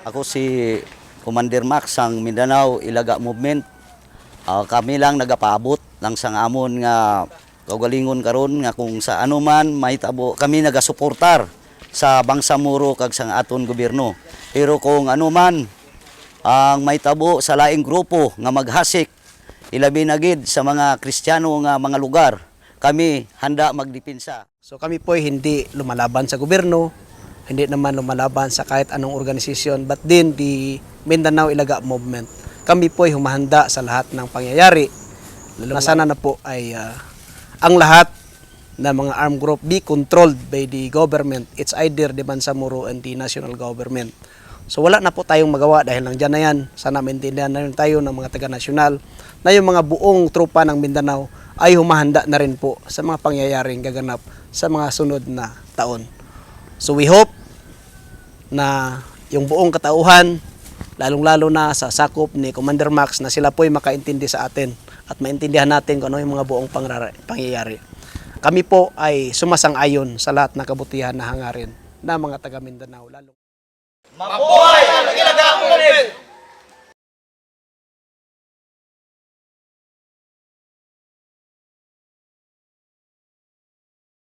Ako si Commander Max sang Mindanao Ilaga Movement. Kami lang nagapaabot lang sang amon nga kaugalingon karon nga kung sa ano man mahitabo kami nagasuportar sa Bangsamoro kag sang aton gobyerno. Pero kung ano man ang mahitabo sa laing grupo nga maghasik ilabi na gid sa mga Kristiyano nga mga lugar, kami handa magdepensa. So kami po hindi lumalaban sa gobyerno, hindi naman lumalaban sa kahit anong organisasyon, but din the Mindanao Ilaga Movement. Kami po ay humahanda sa lahat ng pangyayari. Na sana na po ay ang lahat na mga armed group be controlled by the government. It's either the Bangsamoro and the national government. So wala na po tayong magawa dahil nandiyan na yan. Sana maintindihan na rin tayo ng mga taga-nasyonal na yung mga buong tropa ng Mindanao ay humahanda na rin po sa mga pangyayaring gaganap sa mga sunod na taon. So we hope na yung buong katauhan, lalong-lalo na sa sakop ni Commander Max, na sila po ay makaintindi sa atin at maintindihan natin kung ano yung mga buong pangyayari. Kami po ay sumasang-ayon sa lahat ng kabutihan na hangarin ng mga taga Mindanao. Mabuhay ang Ilaga Movement!